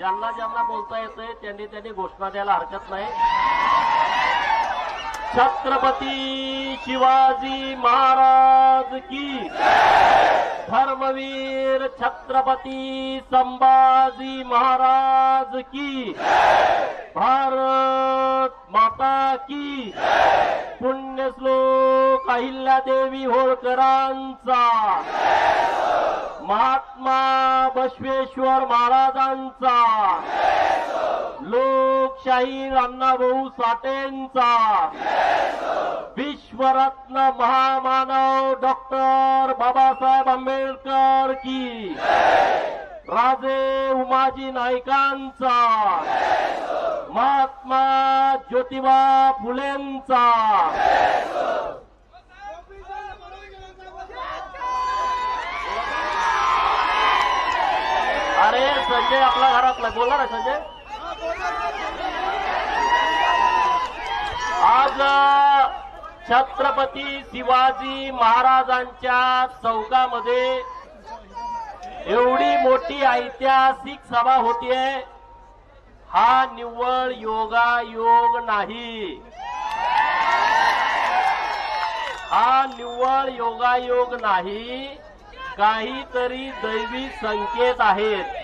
ज्यांना ज्यांना बोलता येतंय त्यांनी घोषणा द्यायला हरकत नाही। छत्रपती शिवाजी महाराज की, धर्मवीर छत्रपती संभाजी महाराज की, भारत माता की, पुण्यश्लोक अहिल्यादेवी होळकरांचा, महात्मा बसवेश्वर महाराजांचा, लोकशाही अण्णाभाऊ साठेंचा, विश्वरत्न महामानव डॉक्टर बाबासाहेब आंबेडकर की, राजे उमाजी नाईकांचा, महात्मा ज्योतिबा फुलेंचा, अरे संजय आपला घरातला बोला ना संजय। आज छत्रपती शिवाजी महाराजांच्या चौकामध्ये एवढी मोठी ऐतिहासिक सभा होतीये, हा निव्वळ योगायोग नाही, हा निव्वळ योगायोग नाही, काहीतरी दैवी संकेत आहेत।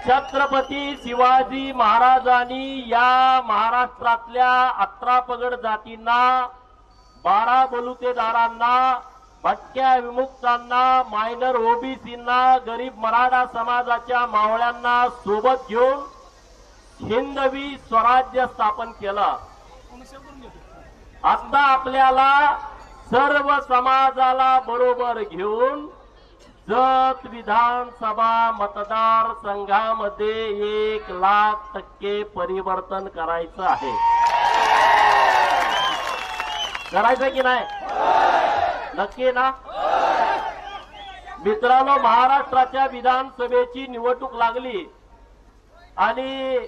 छत्रपती शिवाजी महाराजांनी या महाराष्ट्रातल्या 18 पगड जातींना, 12 बलुतेदारांना, भटक्या विमुक्तांना, मायनर ओबीसींना, गरीब मराठा समाजाच्या मावळ्यांना सोबत घेऊन हिंदवी स्वराज्य स्थापन केलं। आता आपल्याला सर्व समाजाला बरोबर घेऊन जत विधानसभा मतदारसंघामध्ये 1,00,000% परिवर्तन करायचं आहे। करायचं की नाही? नक्की ना? मित्रांनो, महाराष्ट्राच्या विधानसभेची निवडणूक लागली आणि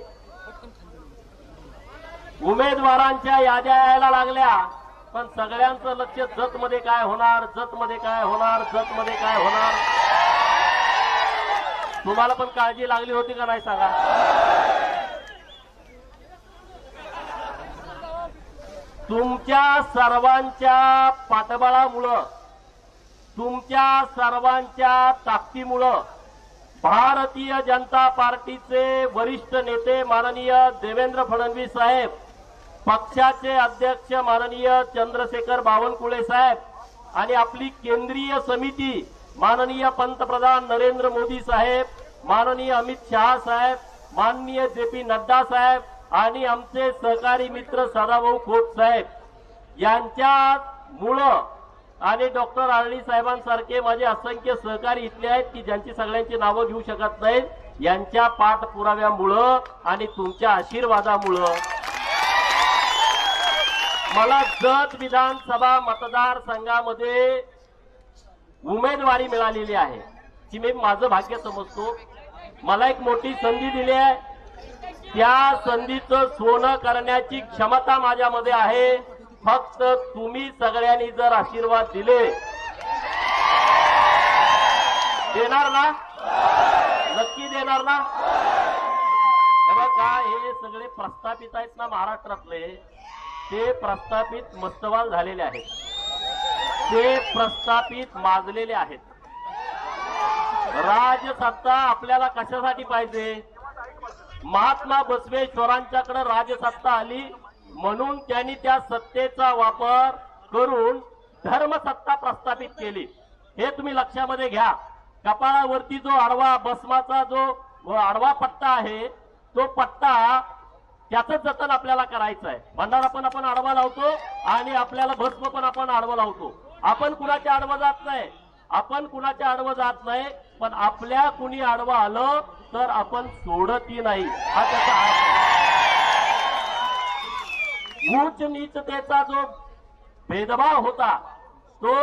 उमेदवारांच्या याद्या यायला लागल्या, पण सगळ्यांचं लक्ष जत मध्ये काय होणार, जत मध्ये काय होणार, जत मध्ये काय होणार। तुम्हाला पण काळजी लागली होती का नाही सांगा? तुमच्या सर्वांच्या पाठबळामुळं, तुमच्या सर्वांच्या ताकदीमुळं भारतीय जनता पार्टीचे वरिष्ठ नेते माननीय देवेंद्र फडणवीस साहेब, पक्षाचे अध्यक्ष माननीय चंद्रशेखर बावनकुळे साहेब आणि आपली केंद्रीय समिती माननीय पंतप्रधान नरेंद्र मोदी साहेब, माननीय अमित शहा साहेब, माननीय जे.पी. नड्डा साहेब आणि आमचे सहकारी मित्र सदाभाऊ खोत साहेब यांच्यामुळं आणि डॉक्टर आरडी साहेबांसारखे माझे असंख्य सहकारी इथले आहेत की ज्यांची सगळ्यांची नावं घेऊ शकत नाहीत, यांच्या पाठपुराव्यामुळं आणि तुमच्या आशीर्वादामुळं मला जत विधानसभा मतदारसंघामध्ये उमेदवारी मिळालेली आहे, की मी माझं भाग्य समजतो। मला एक मोठी संधी दिली आहे, त्या संधीचं सोनं करण्याची क्षमता माझ्यामध्ये आहे। फक्त तुम्ही सगळ्यांनी जर आशीर्वाद दिले, देणार ना? नक्की देणार ना? बघा, हे सगळे प्रस्थापित आहेत ना महाराष्ट्रातले, ते प्रस्थापित मस्तवाल झालेले आहेत, ते प्रस्थापित माजलेले आहेत। राजसत्ता आपल्याला कशासाठी पाहिजे? महात्मा बसवेश्वरांच्याकडे राजसत्ता आली म्हणून त्यांनी त्या सत्तेचा वापर करून धर्मसत्ता प्रस्थापित केली। हे तुम्ही लक्षामध्ये घ्या। कपाळावरती जो आडवा भस्माचा जो आडवा पट्टा आहे, तो पट्टा त्याचं जतन आपल्याला करायचं आहे। भंडारा पण आपण आडवा लावतो आणि आपल्याला भस्म पण आपण आडवा लावतो। आपण कुणाच्या आडवा जात नाही, आपण कुणाच्या आडवा जात नाही, पण आपल्या कुणी आडवा आलं तर आपण सोडतही नाही, हा त्याचा उच्च नीचतेचा जो भेदभाव होता तो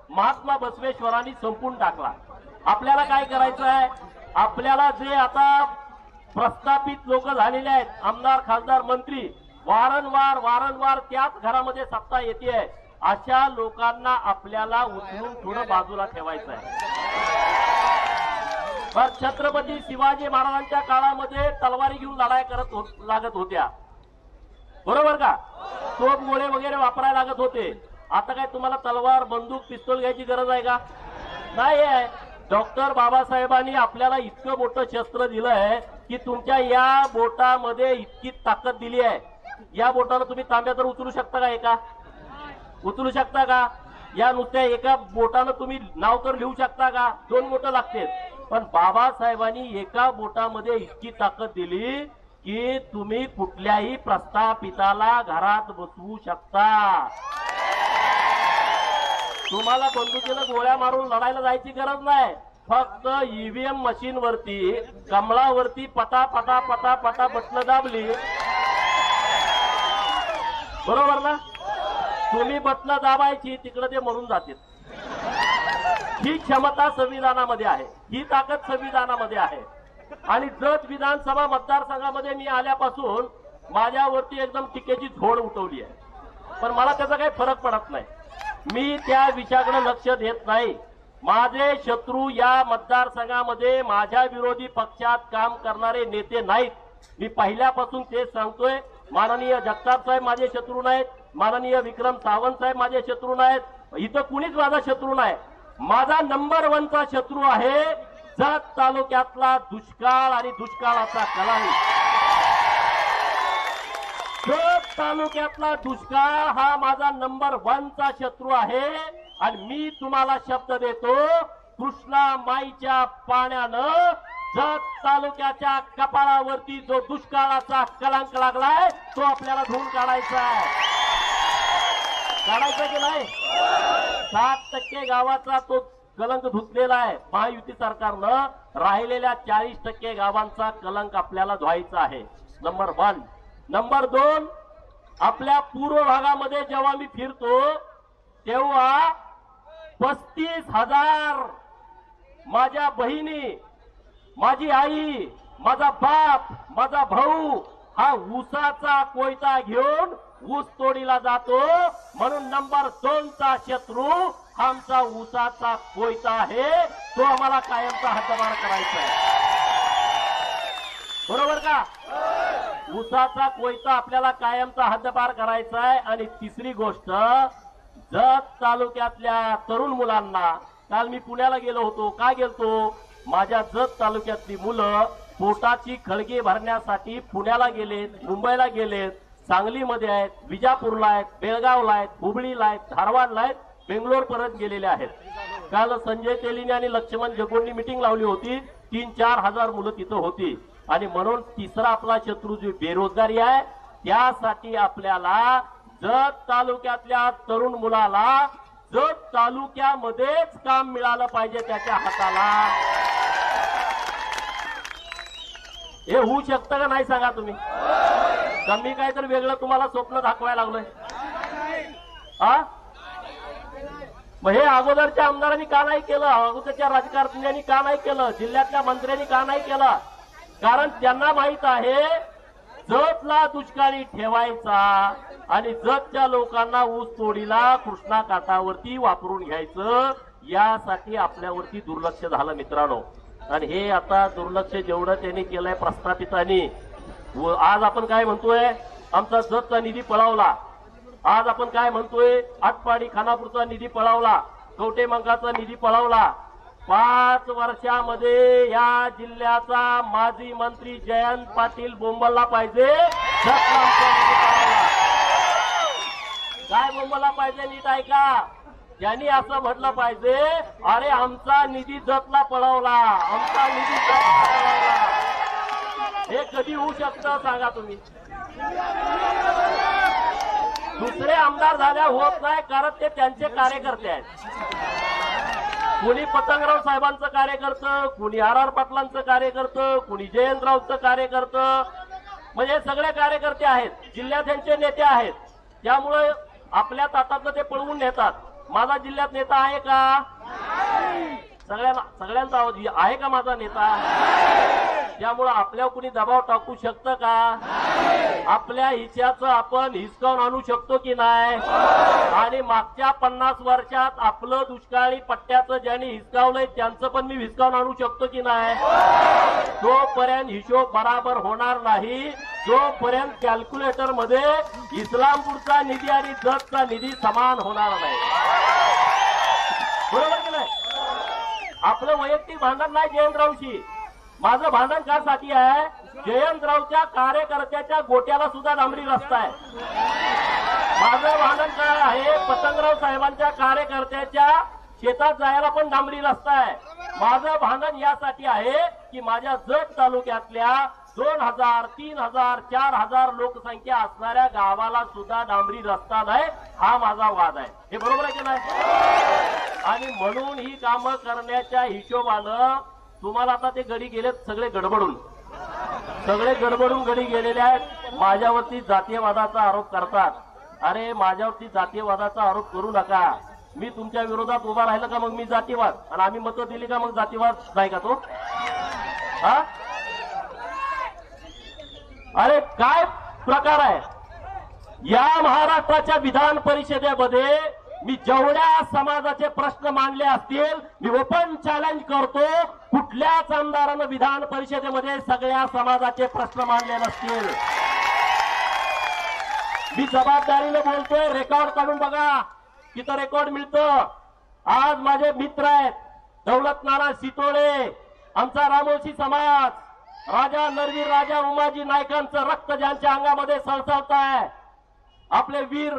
महात्मा बसवेश्वरांनी संपून टाकला। आपल्याला काय करायचं आहे? आपल्याला जे आता प्रस्थापित लोक झालेले आहेत, आमदार खासदार मंत्री, वारंवार त्याच घरामध्ये सत्ता येते, अशा लोकांना आपल्याला उचलून थोडं बाजूला ठेवायचं आहे। पण छत्रपती शिवाजी महाराजांच्या काळामध्ये तलवारी घेऊन लढाई लागत होत्या, बरोबर का? तोफ गोळे वगैरे वापरायला लागत होते. आता काय तुम्हाला तलवार बंदूक पिस्तूल घ्यायची गरज आहे का? नाही आहे. डॉक्टर बाबासाहेबांनी आपल्याला इतकं मोठं शस्त्र दिलंय की तुमच्या या बोटामध्ये इतकी ताकद दिली आहे. या बोटाला तुम्ही तांब्या तर उचलू शकता का? एका उचलू शकता का? या नुसत्या एका बोटानं तुम्ही नाव तर लिहू शकता का? 2 बोटं लागते. पण बाबासाहेबांनी एका बोटामध्ये इतकी ताकद दिली की तुम्ही कुठल्याही प्रस्थापिताला घरात बसवू शकता. तुम्हाला बंदुकीनं गोळ्या मारून लढायला जायची गरज नाही. फक्त ईव्हीएम मशीन वरती कमळावरती पटा पटा पटा पटा बटन दाबली, बरोबर ना? तुम्ही बटन दाबायची, तिकडे ते मरून जातील. ही क्षमता संविधानामध्ये आहे, ही ताकद संविधानामध्ये आहे. आणि जत विधानसभा मतदारसंघामध्ये मी आल्यापासून माझ्यावरती एकदम टीकेची झोड उठवली आहे, पण मला त्याचा काही फरक पडत नाही. मी त्या विषयाकडे लक्ष देत नाही. माझे शत्रू या मतदारसंघामध्ये माझ्या विरोधी पक्षात काम करणारे नेते नाहीत. मी पहिल्यापासून तेच सांगतोय. माननीय जगताप साहेब माझे शत्रू नाहीत, माननीय विक्रम सावंत साहेब माझे शत्रू नाहीत. इथं कुणीच माझा शत्रू नाही. माझा नंबर 1 चा शत्रू आहे जत तालुक्यातला दुष्काळ आणि दुष्काळाचा कलंक. जत तालुक्यातला दुष्काळ हा माझा नंबर 1 चा शत्रू आहे. आणि मी तुम्हाला शब्द देतो, कृष्णा माईच्या पाण्यानं जत तालुक्याच्या कपाळावरती जो दुष्काळाचा कलंक लागलाय तो आपल्याला धुवून काढायचा आहे. काढायचा की नाही? 7% गावाचा तो कलंक धुतलेला आहे. महायुती सरकारनं राहिलेल्या 40% गावांचा कलंक आपल्याला धुवायचा आहे. नंबर 1. नंबर 2, आपल्या पूर्व भागामध्ये जेव्हा मी फिरतो तेव्हा 35,000 माझ्या बहिणी, माझी आई, माझा बाप, माझा भाऊ हा ऊसाचा कोयता घेऊन ऊस तोडीला जातो. म्हणून नंबर 2 चा शत्रू आमचा ऊसाचा कोयता आहे. तो आम्हाला कायमचा हद्दपार करायचा आहे, बरोबर का? ऊसाचा कोयता आपल्याला कायमचा हद्दपार करायचा आहे. आणि तिसरी गोष्ट, जत तालुक्यातल्या तरुण मुलांना, काल मी पुण्याला गेलो होतो. का गेलतो? माझ्या जत तालुक्यातली मुलं पोटाची खळगी भरण्यासाठी पुण्याला गेलेत, मुंबईला गेलेत, सांगलीमध्ये आहेत, विजापूरला आहेत, बेळगावला आहेत, हुबळीला आहेत, धारवाडला आहेत, बेंगलोर परत गेलेले आहेत. काल संजय तेलीने आणि लक्ष्मण जगोंनी मिटिंग लावली होती. 3-4 हजार मुलं तिथं होती. आणि म्हणून तिसरा आपला शत्रू जो बेरोजगारी आहे, त्यासाठी आपल्याला जत तालुक्यातल्या तरुण मुलाला जत तालुक्यामध्येच काम मिळालं पाहिजे त्याच्या हाताला. हे होऊ शकतं का नाही सांगा तुम्ही? कमी काय तर वेगळं तुम्हाला स्वप्न दाखवायला लागलोय? हा, मग हे अगोदरच्या आमदारांनी का नाही केलं? अगोदरच्या राजकारण्यांनी का नाही केलं? जिल्ह्यातल्या मंत्र्यांनी का नाही केलं? कारण त्यांना माहित आहे जतला दुष्काळी ठेवायचा आणि जतच्या लोकांना ऊस तोडीला कृष्णा काठावरती वापरून घ्यायचं, यासाठी आपल्यावरती दुर्लक्ष झालं मित्रांनो. आणि हे आता दुर्लक्ष जेवढं त्यांनी केलंय प्रस्थापितांनी, आज आपण काय म्हणतोय? आमचा जतचा निधी पळावला. आज आपण काय म्हणतोय? आटपाडी खानापूरचा निधी पळावला, कवटे मंकाचा निधी पळावला. 5 वर्षामध्ये या जिल्ह्याचा माजी मंत्री जयंत पाटील बोंबलला पाहिजे. काय बोंबलला पाहिजे? नीट ऐका. त्यांनी असं म्हटलं पाहिजे, अरे आमचा निधी जतला पळवला, आमचा निधी जतला पळवला. हे कधी होऊ शकतं सांगा तुम्ही? दुसरे आमदार झाल्या होत नाही, कारण ते त्यांचे कार्यकर्ते आहेत. कुणी पतंगराव साहेबांचं कार्यकर्तं, कुणी आर पाटलांचं कार्यकर्तं, कुणी जयंतरावचं कार्यकर्तं, म्हणजे सगळे कार्यकर्ते आहेत. जिल्ह्यात त्यांचे नेते आहेत. त्यामुळे आपल्या ताटातलं ते पळवून नेतात. माझा जिल्ह्यात नेता आहे का? सगळ्यांचा आवाज आहे का माझा नेता? त्यामुळे आपल्यावर कुणी दबाव टाकू शकतं का? आपल्या हिच्याचं आपण हिसकावून आणू शकतो की नाही? आणि मागच्या 50 वर्षात आपलं दुष्काळी पट्ट्याचं ज्यांनी हिसकावलंय त्यांचं पण मी हिसकावून आणू शकतो की नाही? तोपर्यंत हिशोब बराबर होणार नाही, जोपर्यंत कॅल्क्युलेटर मध्ये इस्लामपूरचा निधी आणि जतचा निधी समान होणार नाही. बरोबर की नाही? आपलं वैयक्तिक भांडण नाही जयंतरावशी. माझं भांडण कासाठी आहे, जयंतरावच्या कार्यकर्त्याच्या गोट्याला सुद्धा डांबरी रस्ता आहे. माझं भांडण काय आहे, पतंगराव साहेबांच्या कार्यकर्त्याच्या शेतात जायला पण डांबरी रस्ता आहे. माझं भांडण यासाठी आहे की माझ्या जत तालुक्यातल्या 2000, 3000, 4000 लोकसंख्या असणाऱ्या गावाला सुद्धा डांबरी रस्ता नाही. हा माझा वाद आहे. हे बरोबर आहे की नाही? आणि म्हणून ही कामं करण्याच्या हिशोबानं तुम्हाला आता ते गडी गेलेत सगळे गडबडून गडी गेलेले आहेत. माझ्यावरती जातीयवादाचा आरोप करतात. अरे माझ्यावरती जातीयवादाचा आरोप करू नका. मी तुमच्या विरोधात उभा राहिलं का मग मी जातीवाद, आणि आम्ही मतं दिली का मग जातीवाद नाही का तो? हा, अरे काय प्रकार आहे? या महाराष्ट्राच्या विधान परिषदेमध्ये मी जेवढ्या समाजाचे प्रश्न मांडले असतील, मी ओपन चॅलेंज करतो, कुठल्याच आमदारानं विधान परिषदेमध्ये सगळ्या समाजाचे प्रश्न मांडले नसतील. मी जबाबदारीने बोलतोय. रेकॉर्ड काढून बघा, तिथं रेकॉर्ड मिळतं. आज माझे मित्र आहेत दौलत नाना सितोळे, आमचा रामोशी समाज, राजा नरवीर राजा उमाजी नायकांचं रक्त ज्यांच्या अंगामध्ये सळसळत आहे, आपले वीर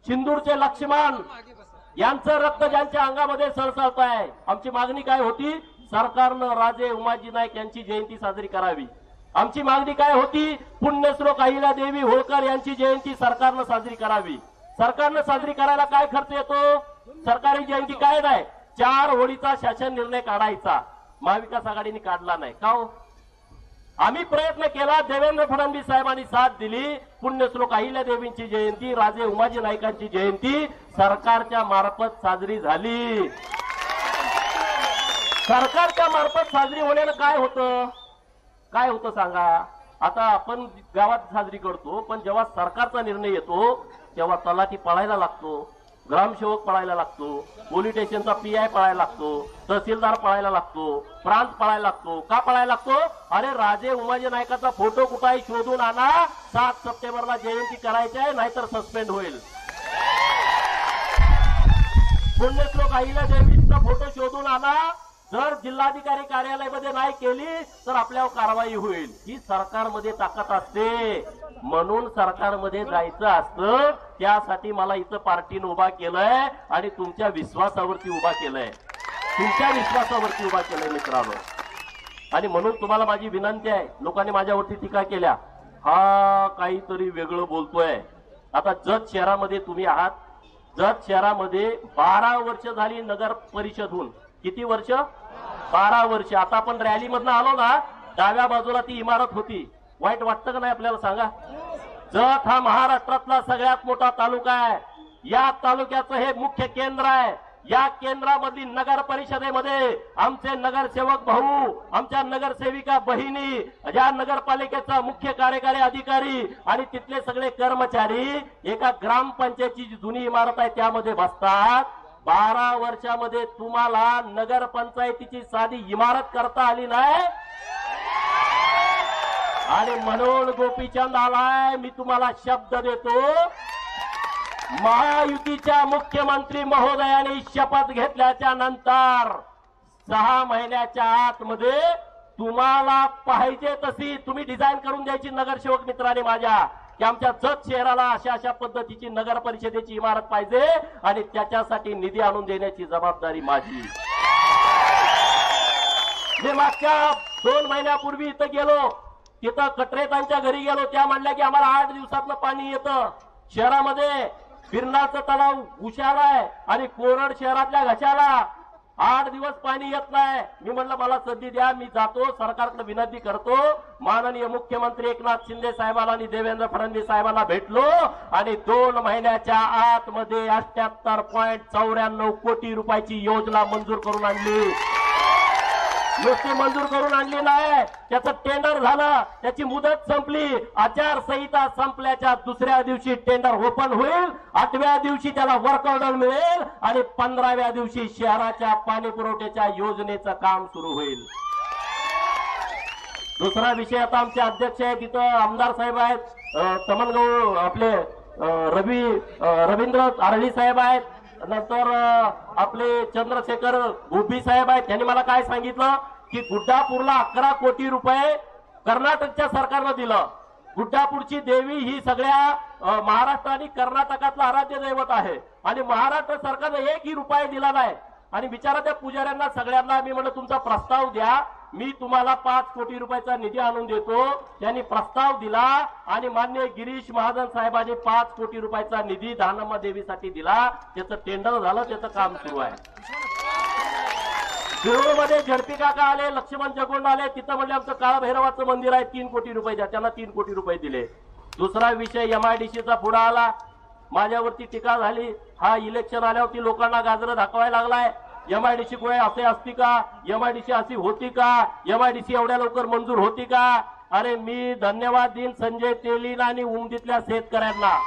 सिंदूरचे लक्ष्मण यांचं रक्त ज्यांच्या अंगामध्ये सळसळत आहे. आमची मागणी काय होती? सरकारनं राजे उमाजी नाईक यांची जयंती साजरी करावी. आमची मागणी काय होती? पुण्यश्लोक अहिल्यादेवी होळकर यांची जयंती सरकारनं साजरी करावी. सरकारनं साजरी करायला काय खर्च येतो? सरकारी जयंती काय नाही, 4 होळीचा शासन निर्णय काढायचा. महाविकास आघाडीने काढला नाही का हो? आम्ही प्रयत्न केला, देवेंद्र फडणवीस साहेबांनी साथ दिली. पुण्यश्लोक अहिल्यादेवींची जयंती, राजे उमाजी नाईकांची जयंती सरकारच्या मार्फत साजरी झाली. सरकारच्या मार्फत साजरी होण्यानं काय होतं सांगा? आता आपण गावात साजरी करतो, पण जेव्हा सरकारचा निर्णय येतो तेव्हा तलाठी पळायला लागतो, ग्रामसेवक पळायला लागतो, पोलीस स्टेशनचा PI पळायला लागतो, तहसीलदार पळायला लागतो, प्रांत पळायला लागतो. का पळायला लागतो? अरे राजे उमाजी नायकाचा फोटो कुठे शोधून आणा, 7 सप्टेंबरला जयंती करायची आहे, नाहीतर सस्पेंड होईल. पुण्यश्लोक अहिल्यादेवीचा फोटो शोधून आणा, जर जिल्हाधिकारी कार्यालयामध्ये नाही केली तर आपल्यावर कारवाई होईल. ही सरकारमध्ये ताकद असते. म्हणून सरकारमध्ये जायचं असतं. त्यासाठी मला इथं पार्टीनं उभा केलंय आणि तुमच्या विश्वासावरती उभा केलंय, मित्रांनो. आणि म्हणून तुम्हाला माझी विनंती आहे, लोकांनी माझ्यावरती टीका केल्या, हा काहीतरी वेगळं बोलतोय. आता जत शहरामध्ये तुम्ही आहात, जत शहरामध्ये 12 वर्ष झाली नगर परिषद होऊन. किती वर्ष? 12 वर्ष. आता आपण रॅली मधनं आलो ना, डाव्या बाजूला ती इमारत होती. वाईट वाटतं का नाही आपल्याला सांगा? जत हा महाराष्ट्रातला सगळ्यात मोठा तालुका आहे. या तालुक्याचं हे मुख्य केंद्र आहे. या केंद्रामधील नगर परिषदेमध्ये आमचे नगरसेवक भाऊ, आमच्या नगरसेविका बहिणी, या नगरपालिकेचा मुख्य कार्यकारी अधिकारी आणि तिथले सगळे कर्मचारी एका ग्रामपंचायतीची जी जुनी इमारत आहे त्यामध्ये बसतात. 12 वर्षामध्ये तुम्हाला नगरपंचायतीची साधी इमारत करता आली नाही. आणि म्हणून गोपीचंद आलाय, मी तुम्हाला शब्द देतो, महायुतीच्या मुख्यमंत्री महोदयांनी शपथ घेतल्याच्या नंतर 6 महिन्याच्या आतमध्ये तुम्हाला पाहिजे तशी तुम्ही डिझाईन करून द्यायची नगरसेवक मित्रांनी माझ्या, की आमच्या जत शहराला अशा पद्धतीची नगर परिषदेची इमारत पाहिजे आणि त्याच्यासाठी निधी आणून देण्याची जबाबदारी माझी. मी मागच्या 2 महिन्यापूर्वी इथं गेलो, तिथं कटरेतांच्या घरी गेलो. त्या म्हणल्या की आम्हाला 8 दिवसातनं पाणी येतं. शहरामध्ये फिरणाचं तलाव घुशालाय आणि कोरड शहरातल्या घशाला 8 दिवस पाणी येत नाही. मी म्हणलं मला संधी द्या, मी जातो, सरकारकडे विनंती करतो. माननीय मुख्यमंत्री एकनाथ शिंदे साहेबांना आणि देवेंद्र फडणवीस साहेबांना भेटलो आणि 2 महिन्याच्या आतमध्ये 78.94 कोटी रुपयाची योजना मंजूर करून आणली. नुसती मंजूर करून आणली नाही, त्याचं टेंडर झालं, त्याची मुदत संपली, आचारसंहिता संपल्याच्या दुसऱ्या दिवशी टेंडर ओपन होईल, 8व्या दिवशी त्याला वर्क ऑर्डर मिळेल आणि 15व्या दिवशी शहराच्या पाणी पुरवठ्याच्या योजनेचं काम सुरू होईल. दुसरा विषय, आता आमचे अध्यक्ष आहेत तिथं, आमदार साहेब आहेत, तमनगाव आपले रवींद्र आरळी साहेब आहेत, नंतर आपले चंद्रशेखर गोबी साहेब आहेत. त्यांनी मला काय सांगितलं की गुड्डापूरला 11 कोटी रुपये कर्नाटकच्या सरकारनं दिलं. गुड्डापूरची देवी ही सगळ्या महाराष्ट्र आणि कर्नाटकातलं आराध्य दैवत आहे आणि महाराष्ट्र सरकारनं 1ही रुपया दिला नाही. आणि बिचारा त्या पुजाऱ्यांना सगळ्यांना मी म्हणलं तुमचा प्रस्ताव द्या, मी तुम्हाला 5 कोटी रुपयाचा निधी आणून देतो. त्यांनी प्रस्ताव दिला आणि माननीय गिरीश महाजन साहेबांनी 5 कोटी रुपयाचा निधी दानम्मा देवीसाठी दिला. त्याचं टेंडर झालं, त्याचं काम सुरू आहे. शिरूरमध्ये झडपी काका आले, लक्ष्मण जगोंड आले, तिथं म्हणजे आमचं काळभैरवाचं मंदिर आहे, 3 कोटी रुपये द्या, त्यांना 3 कोटी रुपये दिले. दुसरा विषय MIDCचा पुढे आला, माझ्यावरती टीका झाली. हा इलेक्शन आल्यावरती लोकांना गाजरं दाखवायला लागलाय. MIDC कोळे असे असती का, MIDC अशी होती का, MIDC एवढ्या लवकर मंजूर होती का? अरे मी धन्यवाद देईन संजय तेलीन आणि उमदीतल्या शेतकऱ्यांना.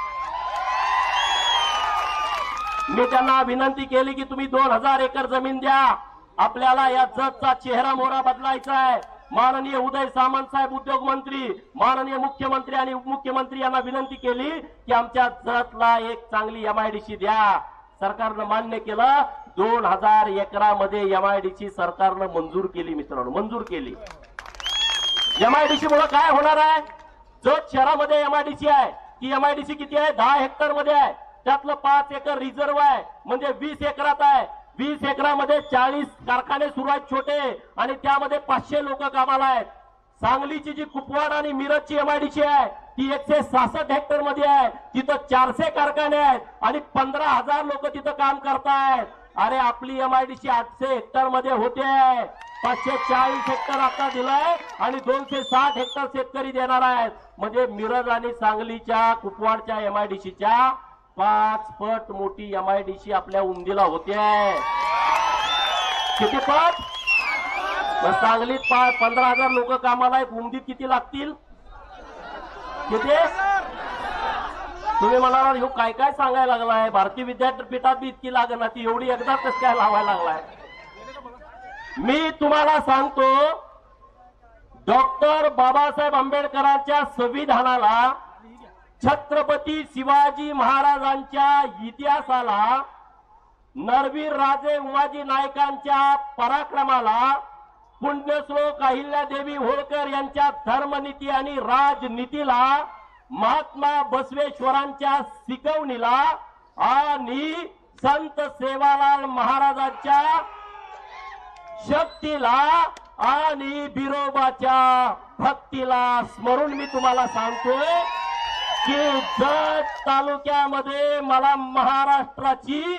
मी त्यांना विनंती केली की तुम्ही 2000 एकर जमीन द्या, आपल्याला या जतचा चेहरा मोहरा बदलायचा आहे. माननीय उदय सामंत साहेब उद्योग मंत्री, माननीय मुख्यमंत्री आणि उपमुख्यमंत्री यांना विनंती केली की आमच्या जतला एक चांगली MIDC द्या. सरकारनं मान्य केलं. 2000 एकरामध्ये MIDC सरकारनं मंजूर केली. मित्रांनो, मंजूर केली. MIDC मुळे काय होणार आहे? जत शहरामध्ये MIDC आहे, ती MIDC किती आहे? 10 हेक्टर मध्ये आहे. त्यातलं 5 एकर रिझर्व आहे, म्हणजे 20 एकरात आहे. 20 एकरामध्ये 40 कारखाने सुरू आहेत छोटे आणि त्यामध्ये 500 लोक कामाला आहेत. सांगलीची जी कुपवाड आणि मिरजची MIDC आहे ती 166 हेक्टर मध्ये आहे. तिथं 400 कारखाने आहेत आणि 15,000 लोक तिथं काम करतायत. अरे आपली MIDC 800 हेक्टर मध्ये होते, 540 हेक्टर आता दिलाय आणि 260 हेक्टर शेतकरी देणार आहेत. म्हणजे मिरज आणि सांगलीच्या कुपवाडच्या MIDCच्या 5 पट मोठी MIDC आपल्या उमदीला होते. किती पट? सांगलीत 15,000 लोक कामाला आहेत, उमदीत किती लागतील? किती? तुम्ही म्हणाला ह्यो काय काय सांगायला लागलाय, भारतीय विद्यापीठात बी इतकी लागणार, ती एवढी एकदा कसं काय लावायला लागलाय? मी तुम्हाला सांगतो, डॉक्टर बाबासाहेब आंबेडकरांच्या संविधानाला, छत्रपती शिवाजी महाराजांच्या इतिहासाला, नरवीर राजे उमाजी नायकांच्या पराक्रमाला, पुण्यश्लोक अहिल्यादेवी होळकर यांच्या धर्मनीती आणि राजनीतीला, महात्मा बसवेश्वरांच्या शिकवणीला आणि संत सेवालाल महाराजांच्या शक्तीला आणि बिरोबाच्या भक्तीला स्मरून मी तुम्हाला सांगतोय की जत तालुक्यामध्ये मला महाराष्ट्राची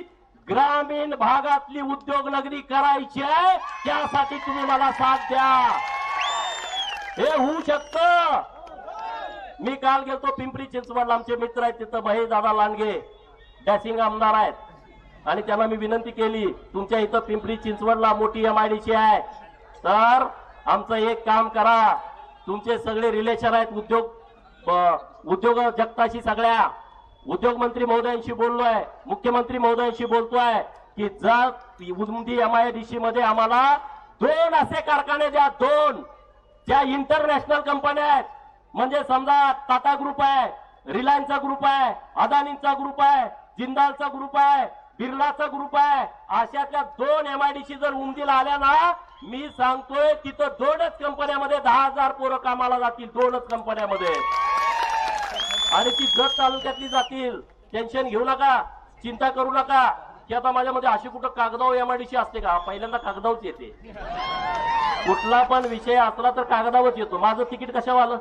ग्रामीण भागातली उद्योग नगरी करायची आहे. त्यासाठी तुम्ही मला साथ द्या. हे होऊ शकतं. मी काल गेलतो पिंपरी चिंचवडला, आमचे मित्र आहेत तिथं, महेश दादा लांडगे डॅशिंग आमदार आहेत आणि त्यांना मी विनंती केली, तुमच्या इथं पिंपरी चिंचवडला मोठी MIDC आहे, तर आमचं एक काम करा, तुमचे सगळे रिलेशन आहेत उद्योग जगताशी, सगळ्या उद्योगमंत्री महोदयांशी बोललोय, मुख्यमंत्री महोदयांशी बोलतोय की जर उमदी MIDC मध्ये आम्हाला 2 असे कारखाने द्या, 2 ज्या इंटरनॅशनल कंपन्या आहेत. म्हणजे समजा टाटा ग्रुप आहे, रिलायन्सचा ग्रुप आहे, अदानींचा ग्रुप आहे, जिंदालचा ग्रुप आहे, बिर्लाचा ग्रुप आहे, अशातल्या 2 MIDC जर उमदीला आल्या ना, मी सांगतोय तिथं 2च कंपन्यामध्ये 10,000 पोरं कामाला जातील, 2च कंपन्यामध्ये. आणि ती जत तालुक्यातली जातील. टेन्शन घेऊ नका, चिंता करू नका की आता माझ्यामध्ये अशी कुठं कागदाव MIDC असते का? पहिल्यांदा कागदावच येते. कुठला पण विषय असला तर कागदावच येतो. माझं तिकीट कशावर आलं?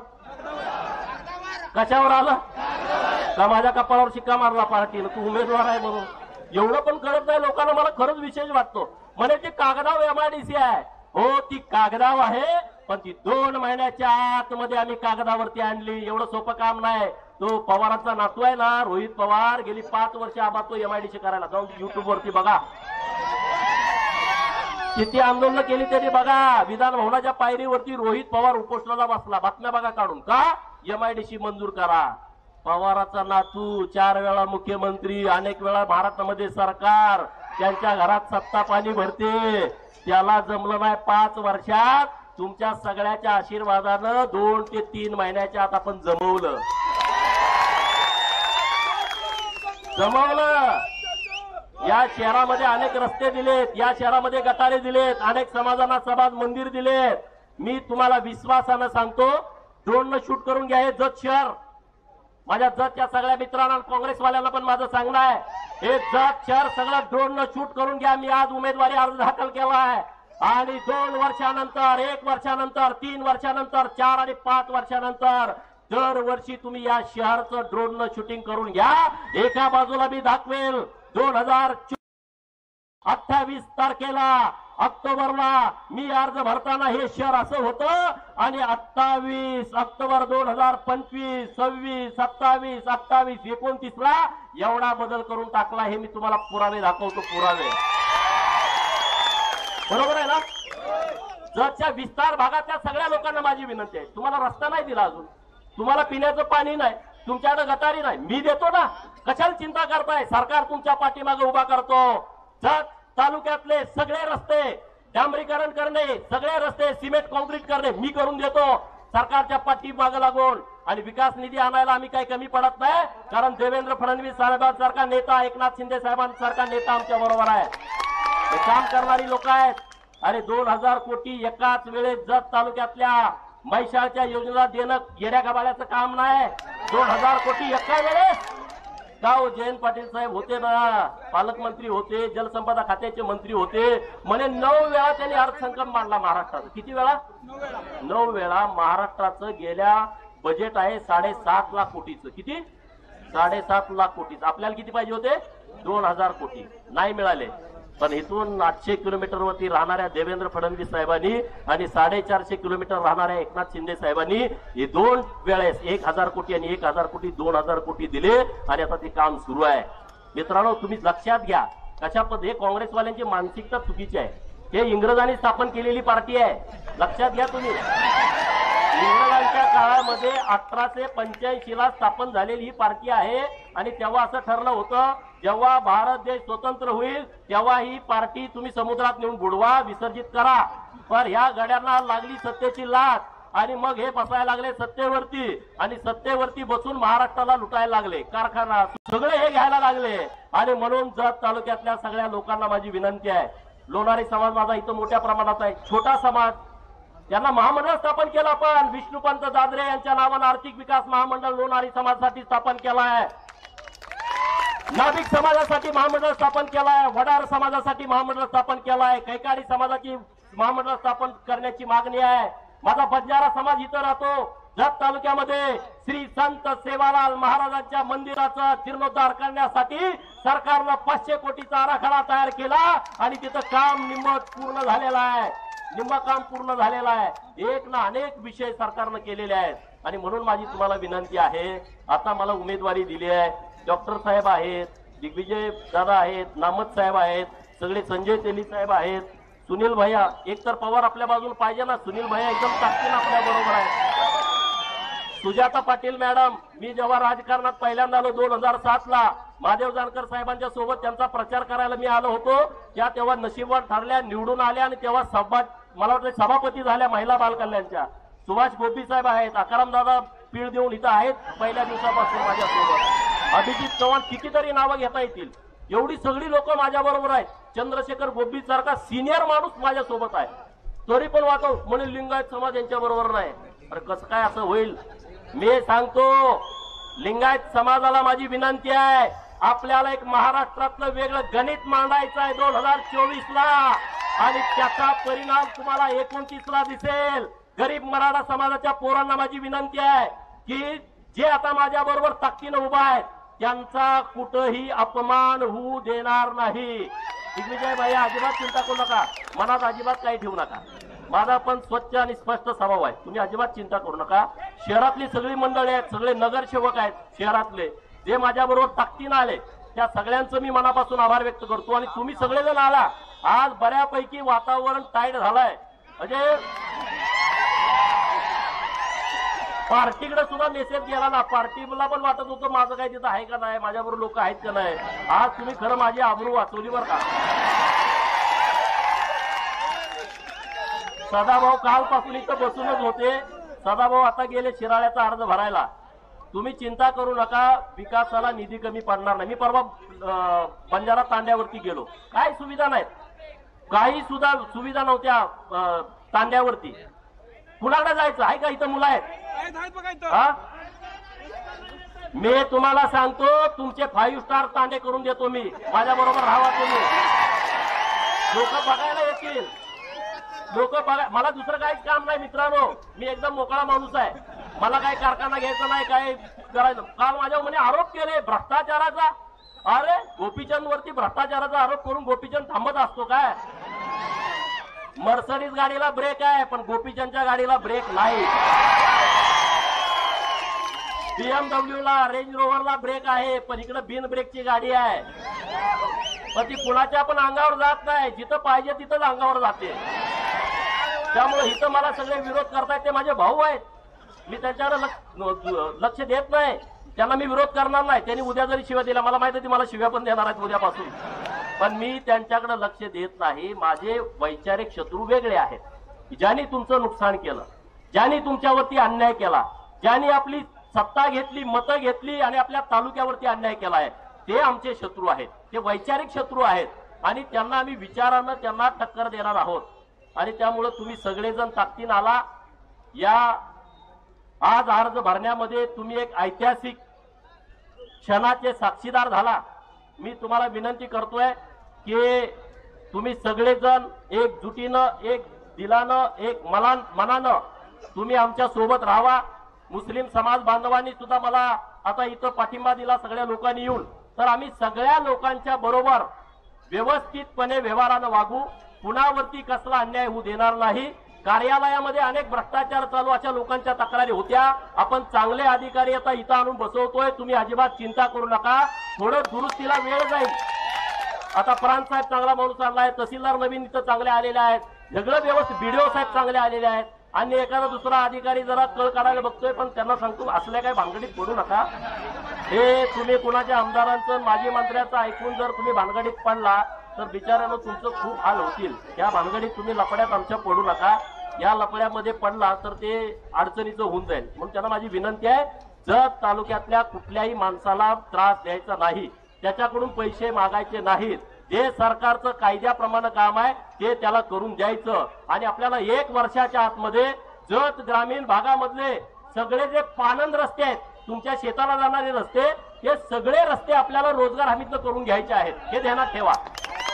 कशावर आलं? का माझ्या कपाळावर शिक्का मारला पार्टीनं, तू उमेदवार आहे म्हणून? एवढं पण कळत नाही लोकांना. मला खरंच विशेष वाटतो. म्हणे ती कागदाव MIDC आहे. हो, ती कागदाव आहे, पण ती 2 महिन्याच्या आतमध्ये आम्ही कागदावरती आणली. एवढं सोपं काम नाही. तो पवारांचा नातू आहे ना, रोहित पवार, गेली 5 वर्ष आबा तो MIDC करायला. जाऊन YouTube वरती बघा. किती आंदोलन केली तरी बघा, विधान भवनाच्या पायरीवरती रोहित पवार उपोषणाला बसला. बातम्या बघा काढून, का MIDC मंजूर करा. पवाराचा नातू 4 वेळा मुख्यमंत्री, अनेक वेळा भारतामध्ये सरकार, त्यांच्या घरात सत्ता पाणी भरते. त्याला जमलं नाही 5 वर्षात. तुमच्या सगळ्याच्या आशीर्वादानं 2 ते 3 महिन्याच्या आत आपण जमवलं. या शहरामध्ये अनेक रस्ते दिलेत, या शहरामध्ये गटारे दिलेत, अनेक समाजांना सभा मंदिर दिलेत. मी तुम्हाला विश्वासानं सांगतो, ड्रोन शूट करून घ्या हे जत शहर. माझ्या जतच्या सगळ्या मित्रांना, काँग्रेसवाल्यांना पण माझं सांगणं आहे, हे जत शहर सगळं ड्रोन शूट करून घ्या. मी आज उमेदवारी अर्ज दाखल केला आहे आणि 2 वर्षानंतर, 1 वर्षानंतर, 3 वर्षानंतर, 4 आणि 5 वर्षानंतर दरवर्षी तुम्ही या शहराचं ड्रोन शूटिंग करून घ्या. एका बाजूला मी दाखवेल 2028 तारखेला ऑक्टोबरला मी अर्ज भरताना हे शहर असं होतं आणि 28 ऑक्टोबर 2025, 26, 27, 28, 29ला एवढा बदल करून टाकला. हे मी तुम्हाला पुरावे दाखवतो, पुरावे. बरोबर आहे ना? जतच्या विस्तार भागातल्या सगळ्या लोकांना माझी विनंती आहे, तुम्हाला रस्ता नाही दिला अजून, तुम्हाला पिण्याचं पाणी नाही, तुमच्याकडे गटारी नाही, मी देतो ना. कशाला चिंता करताय? सरकार तुमच्या पाठीमागे उभा करतो. जत तालुक्यातले सगळे रस्ते डांबरीकरण करणे, सगळे रस्ते सिमेंट कॉन्क्रीट करणे मी करून देतो सरकारच्या पाठीमागे लागून. आणि विकास निधी आणायला आम्ही काही कमी पडत नाही, कारण देवेंद्र फडणवीस साहेबांसारखा नेता, एकनाथ शिंदे साहेबांसारखा नेता आमच्या बरोबर आहे. हे काम करणारी लोक आहेत. अरे 2000 कोटी एकाच वेळेस जत तालुक्यातल्या म्हैसाळच्या योजना देणं येड्या गबाळ्याचं काम नाही. 2000 कोटी एका वेळेस. गाव जयंत पाटील साहेब होते ना, पालकमंत्री होते, जलसंपदा खात्याचे मंत्री होते, म्हणे 9 वेळा त्यांनी अर्थसंकल्प मांडला महाराष्ट्राचा. किती वेळा? 9 वेळा. महाराष्ट्राचं गेल्या बजेट आहे 7.5 लाख कोटीचं. किती? 7.5 लाख कोटीचं. आपल्याला किती पाहिजे होते? 2000 कोटी. नाही मिळाले. पण इथून 800 किलोमीटरवरती राहणाऱ्या देवेंद्र फडणवीस साहेबांनी आणि 450 किलोमीटर राहणाऱ्या एकनाथ शिंदे साहेबांनी हे 2 वेळेस 1000 कोटी आणि 1000 कोटी 2000 कोटी दिले आणि आता ते काम सुरू आहे. मित्रांनो, तुम्ही लक्षात घ्या कशा पद्धती काँग्रेसवाल्यांची मानसिकता चुकीची आहे. हे इंग्रजांनी स्थापन केलेली पार्टी आहे, लक्षात घ्या तुम्ही. इंग्रजांच्या काळामध्ये 1885 ला स्थापन झालेली ही पार्टी आहे आणि तेव्हा असं ठरलं होतं, जेव्हा भारत देश स्वतंत्र होईल तेव्हा ही पार्टी तुम्ही समुद्रात नेऊन बुडवा, विसर्जित करा. पण ह्या गड्यांना लागली सत्तेची लाट आणि मग हे बसायला लागले सत्तेवरती आणि सत्तेवरती बसून महाराष्ट्राला लुटायला लागले, कारखाना सगळे हे घ्यायला लागले. आणि म्हणून जत तालुक्यातल्या सगळ्या लोकांना माझी विनंती आहे, लोणारी समाज माझा इथं मोठ्या प्रमाणात आहे, छोटा समाज, त्यांना महामंडळ स्थापन केलं. पण विष्णुपंत दादरे यांच्या नावानं आर्थिक विकास महामंडळ लोणारी समाजासाठी स्थापन केला आहे, नाभिक समाजासाठी महामंडळ स्थापन केला आहे, वडार समाजासाठी महामंडळ स्थापन केला आहे, कैकाडी समाजाची महामंडळ स्थापन करण्याची मागणी आहे. माझा बंजारा समाज इथं राहतो जत तालुक्यामध्ये. श्री संत सेवालाल महाराजांच्या मंदिराचा जीर्णोद्धार करण्यासाठी सरकारनं 500 कोटीचा आराखडा तयार केला आणि तिथं काम निम्म पूर्ण झालेलं आहे, निम्म काम पूर्ण झालेलं आहे. एक ना अनेक विषय सरकारनं केलेले आहेत. आणि म्हणून माझी तुम्हाला विनंती आहे, आता मला उमेदवारी दिली आहे, डॉक्टर साहेब आहेत, दिग्विजय दादा आहेत, नामत साहेब आहेत, सगळे संजय तेली साहेब आहेत, सुनील भैया, एक तर पवार आपल्या बाजूला पाहिजे ना, सुनील भैया एकदम ताकदीने आपल्या बरोबर आहे, सुजाता पाटील मॅडम. मी जेव्हा राजकारणात पहिल्यांदा आलो 2007 ला महादेव जानकर साहेबांच्या सोबत त्यांचा प्रचार करायला मी आलो होतो, त्या तेव्हा नशीबवान ठरल्या, निवडून आल्या आणि तेव्हा मला वाटतं सभापती झाल्या महिला बाल कल्याणच्या. सुभाष गोपी साहेब आहेत, अकाराम दादा पीळ देऊन इथं आहेत पहिल्या दिवसापासून माझ्यासोबत, अभिजित चव्हाण, कितीतरी नावं घेता येतील. एवढी सगळी लोक माझ्या बरोबर आहेत. चंद्रशेखर गोपी सारखा सिनियर माणूस माझ्या सोबत आहे, तरी पण वाटो म्हणे लिंगायत समाज यांच्या बरोबर नाही. अरे कसं काय असं होईल? मी सांगतो, लिंगायत समाजाला माझी विनंती आहे, आपल्याला एक महाराष्ट्रातलं वेगळं गणित मांडायचं आहे 2024 ला आणि त्याचा परिणाम तुम्हाला 29 ला दिसेल. गरीब मराठा समाजाच्या पोरांना माझी विनंती आहे की जे आता माझ्या बरोबर ताकदीनं उभा आहेत त्यांचा कुठंही अपमान होऊ देणार नाही. दिग्विजय भाई अजिबात चिंता करू नका, मनात अजिबात काही ठेवू नका. माझा पण स्वच्छ आणि स्पष्ट स्वभाव आहे, तुम्ही अजिबात चिंता करू नका. शहरातली सगळी मंडळी आहेत, सगळे नगरसेवक आहेत शहरातले, जे माझ्या बरोबर ताकदीनं आले त्या सगळ्यांचं मी मनापासून आभार व्यक्त करतो. आणि तुम्ही सगळेजण आला आज बऱ्यापैकी वातावरण टाईट झालंय. म्हणजे पार्टीकडे सुद्धा मेसेज गेला ना. पार्टीला पण वाटत होतं माझं काही तिथं आहे का नाही, माझ्याबरोबर लोक आहेत का नाही. आज तुम्ही खरं माझी आबरू वाचवली बरं का. सदाभाऊ कालपासून इथं बसूनच होते. सदाभाऊ आता गेले शिराळ्याचा अर्ज भरायला. तुम्ही चिंता करू नका, विकासाला निधी कमी पडणार नाही. मी परवा बंजारा तांड्यावरती गेलो, काय सुविधा नाहीत, काही सुद्धा सुविधा नव्हत्या तांड्यावरती. कुणाकडे जायचं आहे का, इथं मुलं आहेत. मी तुम्हाला सांगतो, तुमचे 5 स्टार तांडे करून देतो मी. माझ्या बरोबर राहा तुम्ही. लोक बघायला येतील, लोक बघा. मला दुसरं काहीच काम नाही मित्रांनो. मी एकदम मोकळा माणूस आहे. मला काही कारखाना घ्यायचा नाही, काय करायचं. काल माझ्यावर म्हणे आरोप केले भ्रष्टाचाराचा. अरे गोपीचंद वरती भ्रष्टाचाराचा आरोप करून गोपीचंद थांबत असतो काय. मर्सडीज गाडीला ब्रेक आहे, पण गोपीचंदच्या गाडीला ब्रेक नाही. BMW ला, रेंज रोव्हरला ब्रेक आहे, पण इकडे बिन ब्रेकची गाडी आहे. पण ती कुणाच्या पण अंगावर जात नाही. जिथं पाहिजे तिथंच अंगावर जाते. त्यामुळे इथं मला सगळे विरोध करतायत, ते माझे भाऊ आहेत. मी त्यांच्याकडे लक्ष देत नाही. त्यांना मी विरोध करणार नाही. त्यांनी उद्या जरी शिव्या दिल्या, मला माहिती आहे मला शिव्या पण देणार आहेत उद्यापासून, पण मी त्यांच्याकडे लक्ष देत नाही. माझे वैचारिक शत्रू वेगळे आहेत. ज्यांनी तुमचं नुकसान केलं, ज्यांनी तुमच्यावरती अन्याय केला, ज्यांनी आपली सत्ता घेतली, मतं घेतली आणि आपल्या तालुक्यावरती अन्याय केलाय, ते आमचे शत्रू आहेत. ते वैचारिक शत्रू आहेत आणि त्यांना आम्ही विचारानं त्यांना टक्कर देणार आहोत. आणि त्यामुळे तुम्ही सगळेजण ताकदीन आला. या आज अर्ज भरण्यामध्ये तुम्ही एक ऐतिहासिक क्षणाचे साक्षीदार झाला. मी तुम्हाला विनंती करतोय की तुम्ही सगळेजण एकजुटीनं, एक दिलानं, एक मनानं तुम्ही आमच्या सोबत राहावा. मुस्लिम समाज बांधवांनी सुद्धा मला आता इथं पाठिंबा दिला सगळ्या लोकांनी येऊन. तर आम्ही सगळ्या लोकांच्या बरोबर व्यवस्थितपणे व्यवहारानं वागू. कुणावरती कसला अन्याय होऊ देणार नाही. कार्यालयामध्ये अनेक भ्रष्टाचार चालू अशा लोकांच्या तक्रारी होत्या. आपण चांगले अधिकारी आता इथं आणून बसवतोय. तुम्ही अजिबात चिंता करू नका. थोडं दुरुस्तीला वेळ जाईल. आता प्रांत साहेब चांगला माणूस आणलाय, तहसीलदार नवीन इथं चांगले आलेले आहेत, सगळं व्यवस्थित बीडीओ साहेब चांगले आलेले आहेत आणि एखादा दुसरा अधिकारी जरा कळ काढायला बघतोय. पण त्यांना सांगतो असल्या काही भानगडीत पडू नका. हे तुम्ही कुणाच्या आमदारांचं, माजी मंत्र्याचं ऐकून जर तुम्ही भानगडीत पडला तर बिचाऱ्यानं तुमचं खूप हाल होतील. त्या भानगडीत तुम्ही लपड्यात आमच्या पडू नका. या लपड्यामध्ये पडला तर ते अडचणीचं होऊन जाईल. म्हणून त्यांना माझी विनंती आहे, जत तालुक्यातल्या कुठल्याही माणसाला त्रास द्यायचा नाही, त्याच्याकडून पैसे मागायचे नाहीत. जे सरकारचं कायद्याप्रमाणे काम आहे ते त्याला करून द्यायचं. आणि आपल्याला 1 वर्षाच्या आतमध्ये जत ग्रामीण भागामधले सगळे जे पानंद रस्ते आहेत, तुमच्या शेताला जाणारे रस्ते, हे सगळे रस्ते आपल्याला रोजगार हमीतनं करून घ्यायचे आहेत. हे ध्यानात ठेवा.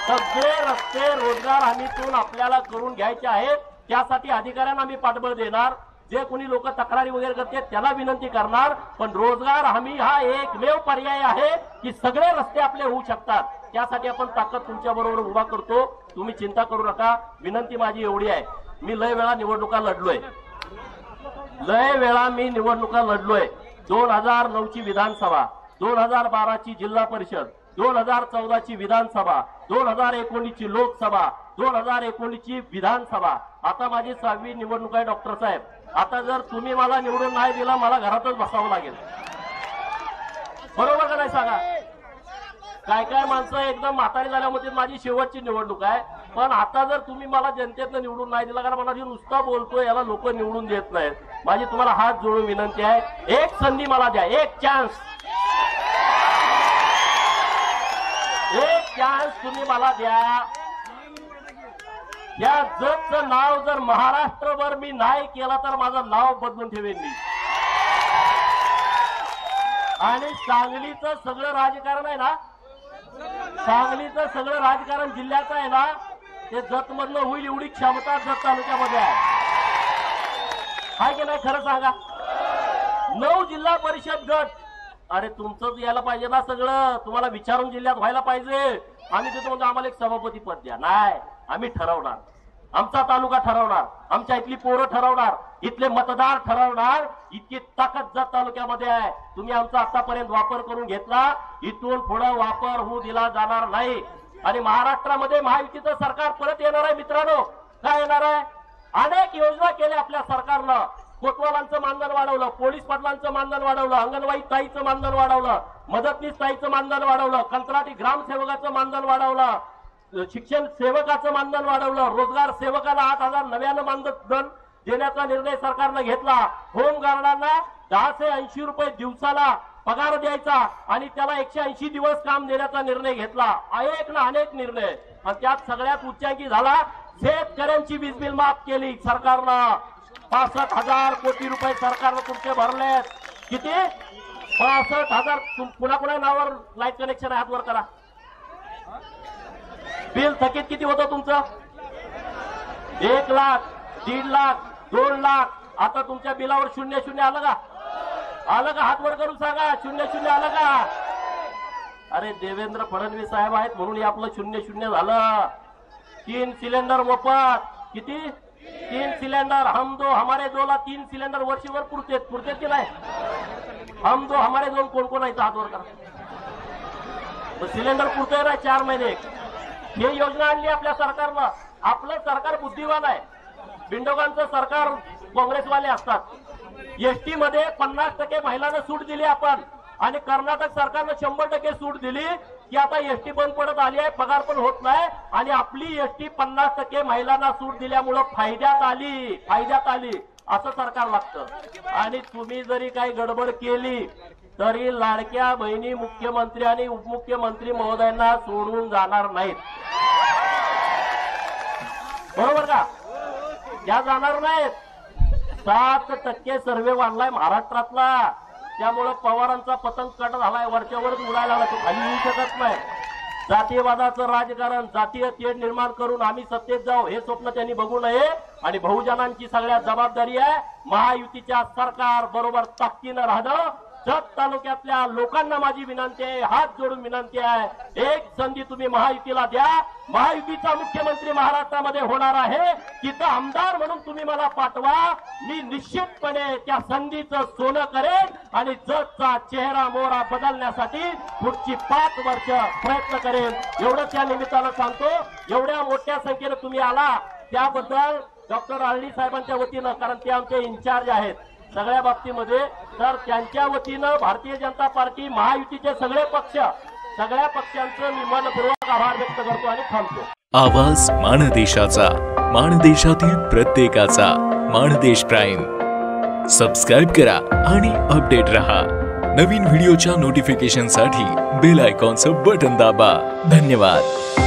सगळे रस्ते रोजगार हमीतून आपल्याला करून घ्यायचे आहेत. त्यासाठी अधिकाऱ्यांना मी पाठबळ देणार. जे कोणी लोक तक्रारी वगैरे करते त्याला विनंती करणार. पण रोजगार हमी हा एकमेव पर्याय आहे की सगळे रस्ते आपले होऊ शकतात. त्यासाठी आपण ताकद तुमच्या बरोबर उभा करतो. तुम्ही चिंता करू नका. विनंती माझी एवढी आहे, मी लय वेळा निवडणुका लढलोय. 2009 ची विधानसभा, 2012 ची जिल्हा परिषद, 2014 ची विधानसभा, 2019 ची लोकसभा, 2019 ची विधानसभा. आता माझी 6वी निवडणूक आहे डॉक्टर साहेब. आता जर तुम्ही मला निवडून नाही दिला, मला घरातच बसावं लागेल. बरोबर का नाही सांगा. काय काय माणसं एकदम म्हातारी झाल्यामध्ये माझी शेवटची निवडणूक आहे. पण आता जर तुम्ही मला जनतेतनं निवडून नाही दिला, कारण मला जे नुसता बोलतोय याला लोक निवडून देत नाहीत. माझी तुम्हाला हात जोडून विनंती आहे, एक संधी मला द्या, एक चान्स तुम्ही मला द्या. या जतचं नाव जर महाराष्ट्रभर मी नाही केलं तर माझं नाव बदलून ठेवेन मी. आणि सांगलीचं सगळं राजकारण आहे ना, सांगलीचं सगळं राजकारण जिल्ह्याचं आहे ना, ते जत मधलं होईल एवढी क्षमता जत तालुक्यामध्ये आहे की नाही. खरं सांगा. 9 जिल्हा परिषद गट. अरे तुमचंच यायला पाहिजे ना सगळं. तुम्हाला विचारून जिल्ह्यात व्हायला पाहिजे. आम्ही तिथं म्हणतो आम्हाला एक सभापती पद द्या. नाही, आम्ही ठरवणार. आमचा तालुका ठरवणार, आमच्या इथली पोरं ठरवणार, इथले मतदार ठरवणार. इतकी ताकद जत तालुक्यामध्ये आहे. तुम्ही आमचा आतापर्यंत वापर करून घेतला, इथून पुढे वापर होऊ दिला जाणार नाही. आणि महाराष्ट्रामध्ये महायुतीचं सरकार परत येणार आहे मित्रांनो. काय येणार आहे? अनेक योजना केल्या आपल्या सरकारनं. कोतवालांचं मानधन वाढवलं, पोलीस पाटलांचं मानधन वाढवलं, अंगणवाडी ताईचं मानधन वाढवलं, मदतनीस ताईचं मानधन वाढवलं, कंत्राटी ग्रामसेवकाचं मानधन वाढवलं, शिक्षण सेवकाचं मानधन वाढवलं, रोजगार सेवकाला 8,000 नव्यानं मानधन देण्याचा निर्णय सरकारनं घेतला. होमगार्डांना 10 ते 80 रुपये दिवसाला पगार द्यायचा आणि त्याला 180 दिवस काम देण्याचा निर्णय घेतला. अनेक निर्णय. आणि त्यात सगळ्यात उच्चांकी झाला शेतकऱ्यांची वीज बिल माफ केली सरकारनं. 65,000 कोटी रुपये सरकारनं तुमचे भरलेत. किती? 65,000. कुणा नावावर लाईट कनेक्शन आहे? हात वर करा. बिल थकीत किती होतं तुमचं? 1 लाख, 1.5 लाख, 2 लाख. आता तुमच्या बिलावर 00 आलं का? आलं का? हात वर करून सांगा. 00 आलं का? अरे देवेंद्र फडणवीस साहेब आहेत म्हणून आपलं 00 झालं. 3 सिलेंडर मोफत. किती? 3 सिलेंडर. हम दो हमारे दो ला 3 सिलेंडर वर्षभर पुरते की नाही? हम दो हमारे दोन कोण कोण आहे? हात वर करा. सिलेंडर पुरतंय ना 4 महिने. ही योजना आणली आपल्या सरकारनं. आपलं सरकार बुद्धिवान आहे. बिंडोगांचं सरकार काँग्रेसवाले असतात. एसटी मध्ये 50% महिलांना सूट दिली आपण आणि कर्नाटक सरकारनं 100% सूट दिली की आता एसटी बंद पडत आली आहे, पगार पण होत नाही आणि आपली एसटी 50% महिलांना सूट दिल्यामुळं फायद्यात आली असं सरकार लागतं. आणि तुम्ही जरी काही गडबड केली तरी लाडक्या बहिणी मुख्यमंत्री आणि उपमुख्यमंत्री महोदयांना सोडून जाणार नाहीत. बरोबर का? त्या जाणार नाहीत. 7% सर्वे वाढलाय महाराष्ट्रातला. त्यामुळं पवारांचा पतंग कट झालाय. वरच्यावरच उडायला लागला. खाली येऊ शकत नाही. जातीयवादाचं राजकारण, जातीय तेढ निर्माण करून आम्ही सत्तेत जाऊ हे स्वप्न त्यांनी बघू नये. आणि बहुजनांची सगळ्यात जबाबदारी आहे महायुतीच्या सरकार बरोबर ताकदीनं राहणं. जत तालुक्यातल्या लोकांना माझी विनंती आहे, हात जोडून विनंती आहे, एक संधी तुम्ही महायुतीला द्या. महायुतीचा मुख्यमंत्री महाराष्ट्रामध्ये होणार आहे. तिथं आमदार म्हणून तुम्ही मला पाठवा. मी निश्चितपणे त्या संधीचं सोनं करेन आणि जतचा चेहरा मोहरा बदलण्यासाठी पुढची 5 वर्ष प्रयत्न करेन. एवढंच या निमित्तानं सांगतो. एवढ्या मोठ्या संख्येनं तुम्ही आला त्याबद्दल डॉक्टर आळणी साहेबांच्या वतीनं, कारण ते आमचे इन्चार्ज आहेत सगळ्या बाबतीमध्ये, तर त्यांच्या वतीनं भारतीय जनता पार्टी महायुतीचे सगळे पक्ष, सगळ्या पक्षांचं मी मनपूर्वक आभार व्यक्त करतो आणि थांबतो. आवाज माणदेशाचा, माणदेशातील प्रत्येकाचा. माणदेश प्राईम सबस्क्राईब करा आणि अपडेट रहा. नवीन व्हिडिओच्या नोटिफिकेशनसाठी बेल आयकॉनचं बटन दाबा. धन्यवाद.